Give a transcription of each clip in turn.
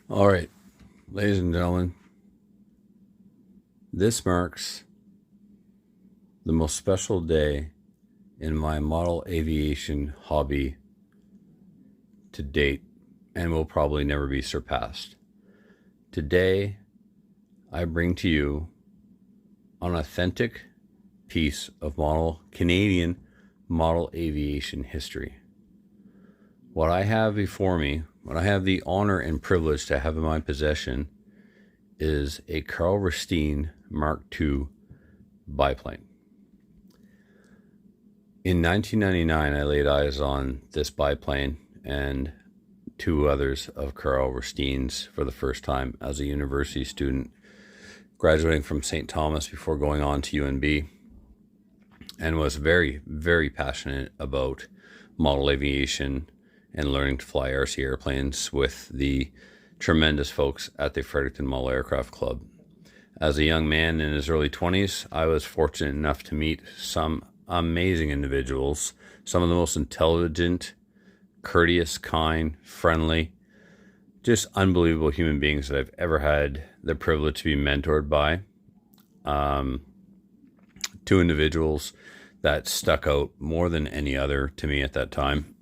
All right, ladies and gentlemen, this marks the most special day in my model aviation hobby to date and will probably never be surpassed. Today, I bring to you an authentic piece of Canadian model aviation history. What I have before me, what I have the honor and privilege to have in my possession, is a Carl Risteen Mark II biplane. In 1999, I laid eyes on this biplane and two others of Carl Risteen's for the first time as a university student, graduating from St. Thomas before going on to UNB, and was very, very passionate about model aviation and learning to fly RC airplanes with the tremendous folks at the Fredericton Model Aircraft Club. As a young man in his early 20s, I was fortunate enough to meet some amazing individuals, some of the most intelligent, courteous, kind, friendly, just unbelievable human beings that I've ever had the privilege to be mentored by. Two individuals that stuck out more than any other to me at that time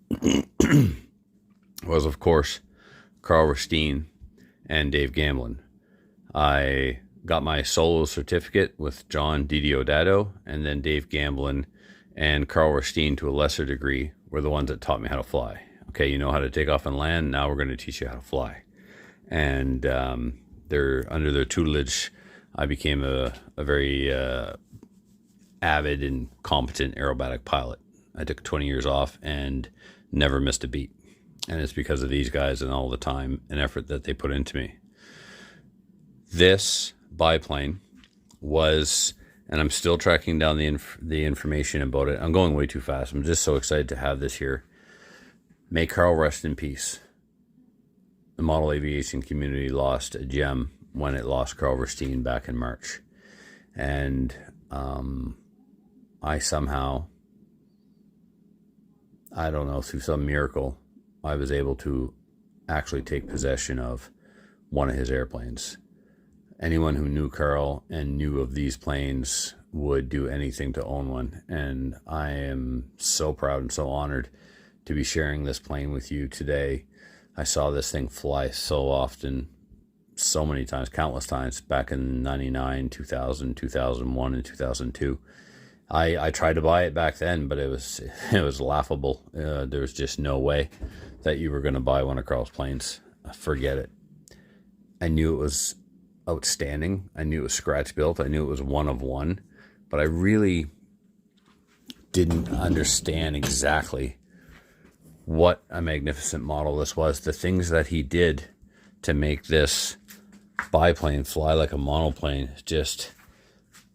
was, of course, Carl Risteen and Dave Gamblin. I got my solo certificate with John Didiodato, and then Dave Gamblin and Carl Risteen, to a lesser degree, were the ones that taught me how to fly. Okay, you know how to take off and land, now we're going to teach you how to fly. And they're under their tutelage, I became a very avid and competent aerobatic pilot. I took 20 years off and never missed a beat. And it's because of these guys and all the time and effort that they put into me. This biplane was, and I'm still tracking down the information about it. I'm going way too fast. I'm just so excited to have this here. May Carl rest in peace. The model aviation community lost a gem when it lost Carl Risteen back in March. And I somehow, I don't know, through some miracle, I was able to actually take possession of one of his airplanes. Anyone who knew Carl and knew of these planes would do anything to own one. And I am so proud and so honored to be sharing this plane with you today. I saw this thing fly so often, so many times, countless times, back in 99, 2000, 2001, and 2002. I tried to buy it back then, but it was laughable. There was just no way that you were going to buy one of Carl's planes. Forget it. I knew it was outstanding. I knew it was scratch built. I knew it was one of one, but I really didn't understand exactly what a magnificent model this was. The things that he did to make this biplane fly like a monoplane, just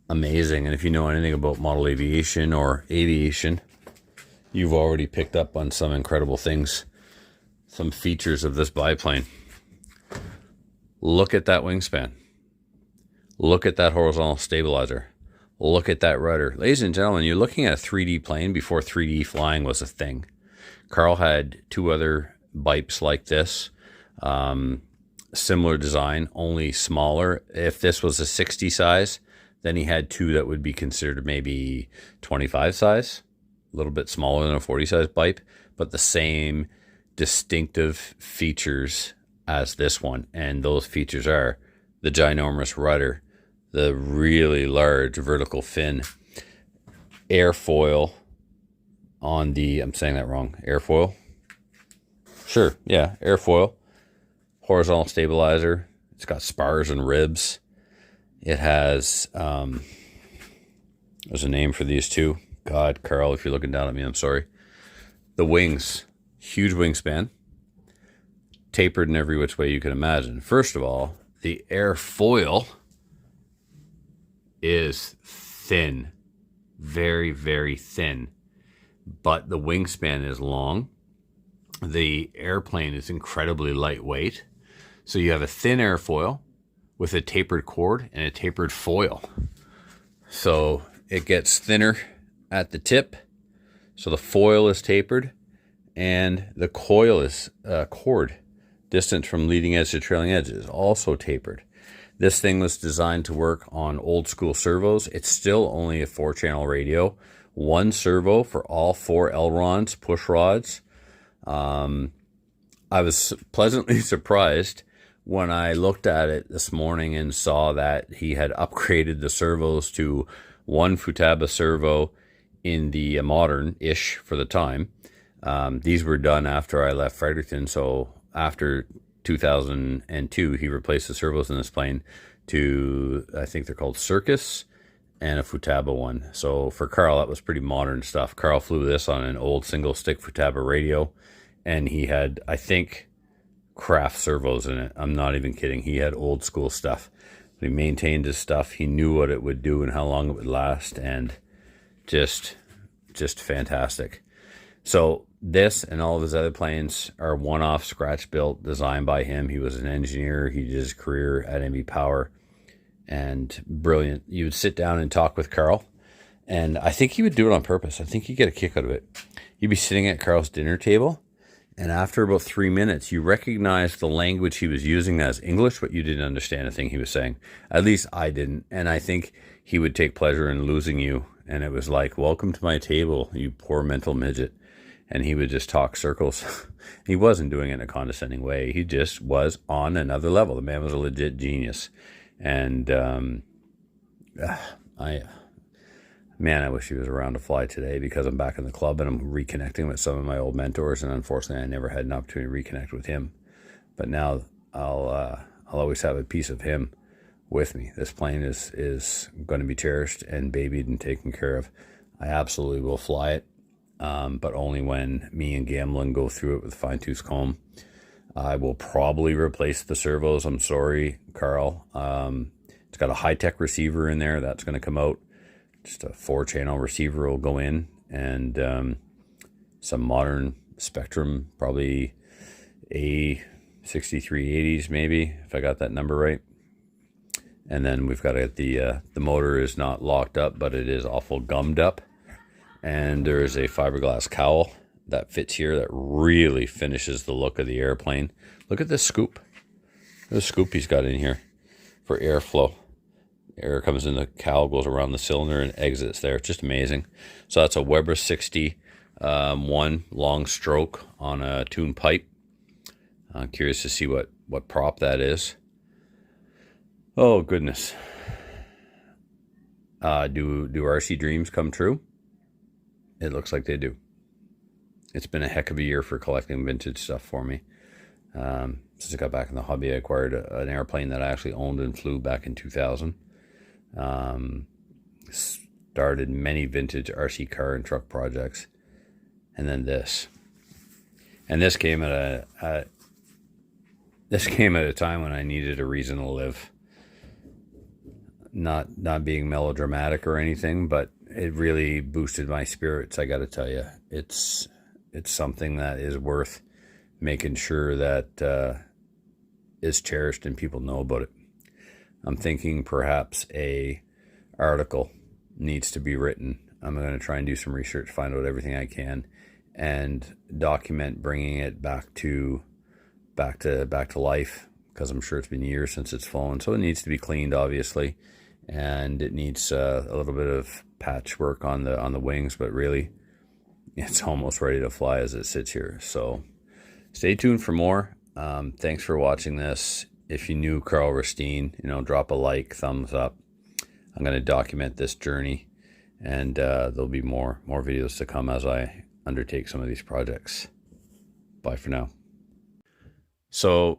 amazing. And if you know anything about model aviation or aviation, you've already picked up on some incredible things, some features of this biplane. Look at that wingspan. Look at that horizontal stabilizer. Look at that rudder. Ladies and gentlemen, you're looking at a 3D plane before 3D flying was a thing. Carl had two other Bipes like this, similar design, only smaller. If this was a 60 size, then he had two that would be considered maybe 25 size, a little bit smaller than a 40 size Bipe, but the same distinctive features as this one. And those features are the ginormous rudder, the really large vertical fin, airfoil on the, I'm saying that wrong, airfoil? Sure, yeah, airfoil, horizontal stabilizer. It's got spars and ribs. It has, there's a name for these two. God, Carl, if you're looking down at me, I'm sorry. The wings, huge wingspan, tapered in every which way you can imagine. First of all, the airfoil is thin, very, very thin, but the wingspan is long. The airplane is incredibly lightweight. So you have a thin airfoil with a tapered cord and a tapered foil. So it gets thinner at the tip. So the foil is tapered and the coil is cord Distance from leading edge to trailing edge is also tapered. This thing was designed to work on old school servos. It's still only a 4-channel radio. One servo for all 4 ailerons, push rods. I was pleasantly surprised when I looked at it this morning and saw that he had upgraded the servos to one Futaba servo in the modern-ish for the time. These were done after I left Fredericton, so after 2002, he replaced the servos in this plane to, I think they're called Circus, and a Futaba one. So for Carl, that was pretty modern stuff. Carl flew this on an old single-stick Futaba radio, and he had, I think, craft servos in it. I'm not even kidding. He had old school stuff. He maintained his stuff. He knew what it would do and how long it would last, and just fantastic. So this and all of his other planes are one-off, scratch-built, designed by him. He was an engineer. He did his career at MkII, and brilliant. You would sit down and talk with Carl, and I think he would do it on purpose. I think he'd get a kick out of it. You'd be sitting at Carl's dinner table, and after about 3 minutes, you recognize the language he was using as English, but you didn't understand a thing he was saying. At least I didn't, and I think he would take pleasure in losing you, and it was like, welcome to my table, you poor mental midget. And he would just talk circles. He wasn't doing it in a condescending way. He just was on another level. The man was a legit genius. And I wish he was around to fly today, because I'm back in the club and I'm reconnecting with some of my old mentors. And unfortunately, I never had an opportunity to reconnect with him. But now I'll always have a piece of him with me. This plane is going to be cherished and babied and taken care of. I absolutely will fly it. But only when me and Gamblin go through it with a fine-tooth comb. I will probably replace the servos. I'm sorry, Carl. It's got a high-tech receiver in there. That's going to come out. Just a 4-channel receiver will go in. And some modern Spectrum, probably A6380s maybe, if I got that number right. And then we've got the motor is not locked up, but it is awful gummed up. And there is a fiberglass cowl that fits here that really finishes the look of the airplane. Look at this scoop. The scoop he's got in here for airflow. Air comes in the cowl, goes around the cylinder, and exits there. It's just amazing. So that's a Weber 60 one long stroke on a tuned pipe. I'm curious to see what prop that is. Oh, goodness. Do RC dreams come true? It looks like they do. It's been a heck of a year for collecting vintage stuff for me. Since I got back in the hobby, I acquired an airplane that I actually owned and flew back in 2000. Started many vintage RC car and truck projects. And then this. And this came at a time when I needed a reason to live. Not being melodramatic or anything, but it really boosted my spirits. I got to tell you, it's something that is worth making sure that is cherished and people know about it. I'm thinking perhaps a article needs to be written. I'm going to try and do some research, find out everything I can, and document bringing it back to life, because I'm sure it's been years since it's flown. So it needs to be cleaned, obviously, and it needs a little bit of patchwork on the wings, but really it's almost ready to fly as it sits here. So stay tuned for more. Thanks for watching this. If you knew Carl Risteen, drop a like, thumbs up. I'm going to document this journey, and there'll be more videos to come as I undertake some of these projects. Bye for now. So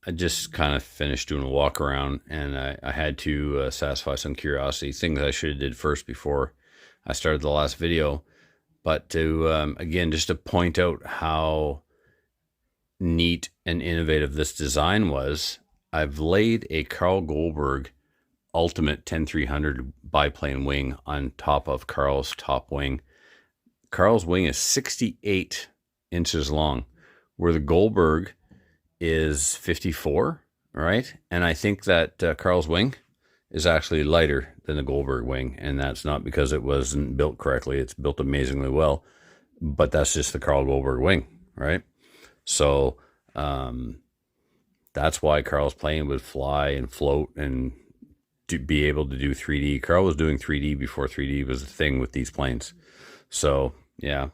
I just kind of finished doing a walk around, and I had to satisfy some curiosity, things I should have did first before I started the last video. But to, again, just to point out how neat and innovative this design was, I've laid a Carl Goldberg Ultimate 10300 biplane wing on top of Carl's top wing. Carl's wing is 68 inches long, where the Goldberg is 54, right? And I think that Carl's wing is actually lighter than the Goldberg wing, and that's not because it wasn't built correctly. It's built amazingly well, but that's just the Carl Goldberg wing, right? So That's why Carl's plane would fly and float and be able to do 3D. Carl was doing 3D before 3D was a thing with these planes. So yeah,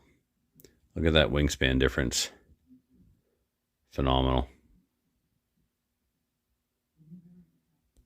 look at that wingspan difference. Phenomenal.